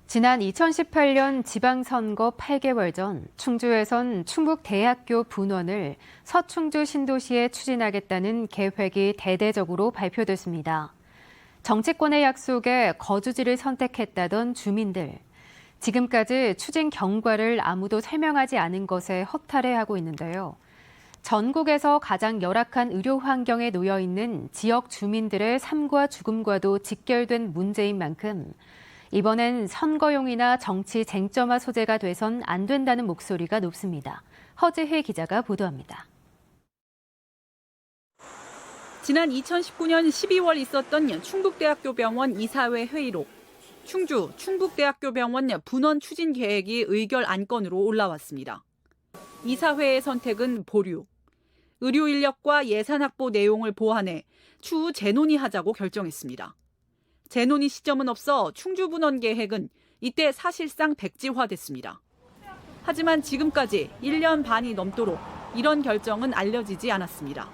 지난 2018년 지방선거 8개월 전 충주에선 충북대학교 분원을 서충주 신도시에 추진하겠다는 계획이 대대적으로 발표됐습니다. 정치권의 약속에 거주지를 선택했다던 주민들. 지금까지 추진 경과를 아무도 설명하지 않은 것에 허탈해하고 있는데요. 전국에서 가장 열악한 의료 환경에 놓여 있는 지역 주민들의 삶과 죽음과도 직결된 문제인 만큼 이번엔 선거용이나 정치 쟁점화 소재가 돼선 안 된다는 목소리가 높습니다. 허지혜 기자가 보도합니다. 지난 2019년 12월 있었던 충북대학교 병원 이사회 회의록. 충주 충북대학교 병원 분원 추진 계획이 의결 안건으로 올라왔습니다. 이사회의 선택은 보류. 의료 인력과 예산 확보 내용을 보완해 추후 재논의하자고 결정했습니다. 재논의 시점은 없어 충주 분원 계획은 이때 사실상 백지화됐습니다. 하지만 지금까지 1년 반이 넘도록 이런 결정은 알려지지 않았습니다.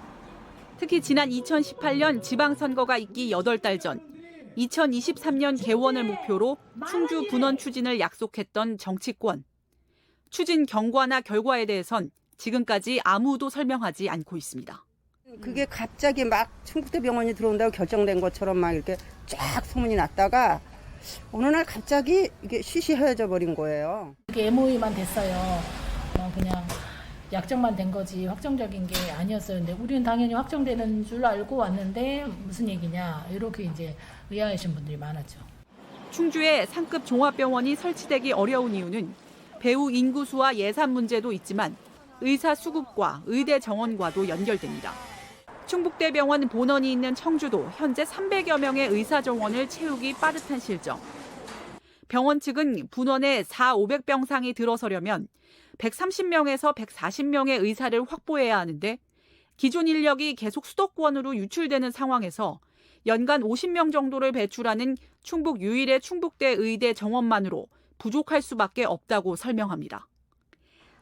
특히 지난 2018년 지방선거가 있기 8달 전 2023년 개원을 목표로 충주 분원 추진을 약속했던 정치권. 추진 경과나 결과에 대해선 지금까지 아무도 설명하지 않고 있습니다. 그게 갑자기 막 충북대병원이 들어온다고 결정된 것처럼 막 이렇게 쫙 소문이 났다가 어느 날 갑자기 이게 쉬쉬해져 버린 거예요. 이게 MOU만 됐어요. 그냥 약정만 된 거지 확정적인 게 아니었어요. 근데 우리는 당연히 확정되는 줄 알고 왔는데 무슨 얘기냐 이렇게 이제 의아해하신 분들이 많았죠. 충주에 상급 종합병원이 설치되기 어려운 이유는 배우 인구수와 예산 문제도 있지만 의사 수급과 의대 정원과도 연결됩니다. 충북대병원 본원이 있는 청주도 현재 300여 명의 의사 정원을 채우기 빠듯한 실정. 병원 측은 분원에 4,500병상이 들어서려면 130명에서 140명의 의사를 확보해야 하는데 기존 인력이 계속 수도권으로 유출되는 상황에서 연간 50명 정도를 배출하는 충북 유일의 충북대 의대 정원만으로 부족할 수밖에 없다고 설명합니다.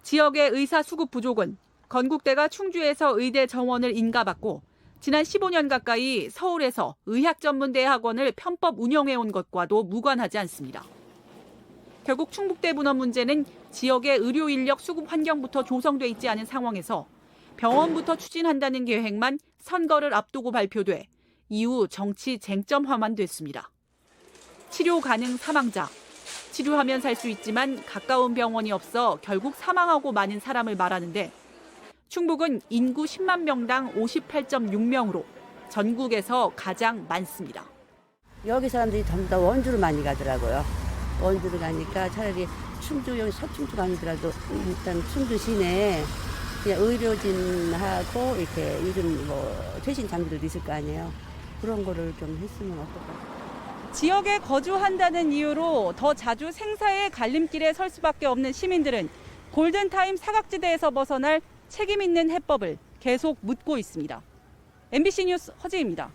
지역의 의사 수급 부족은 건국대가 충주에서 의대 정원을 인가받고 지난 15년 가까이 서울에서 의학전문대학원을 편법 운영해온 것과도 무관하지 않습니다. 결국 충북대 분원 문제는 지역의 의료 인력 수급 환경부터 조성돼 있지 않은 상황에서 병원부터 추진한다는 계획만 선거를 앞두고 발표돼 이후 정치 쟁점화만 됐습니다. 치료 가능 사망자. 치료하면 살 수 있지만 가까운 병원이 없어 결국 사망하고 마는 사람을 말하는데 충북은 인구 10만 명당 58.6명으로 전국에서 가장 많습니다. 여기 사람들이 전부 다 원주를 많이 가더라고요. 원주를 가니까 차라리 충주 여기 서충주 가더라도 일단 충주 시내에 그냥 의료진하고 이렇게 요즘 최신 장비들도 있을 거 아니에요. 그런 거를 좀 했으면 어떨까. 지역에 거주한다는 이유로 더 자주 생사의 갈림길에 설 수밖에 없는 시민들은 골든타임 사각지대에서 벗어날 책임 있는 해법을 계속 묻고 있습니다. MBC 뉴스 허지혜입니다.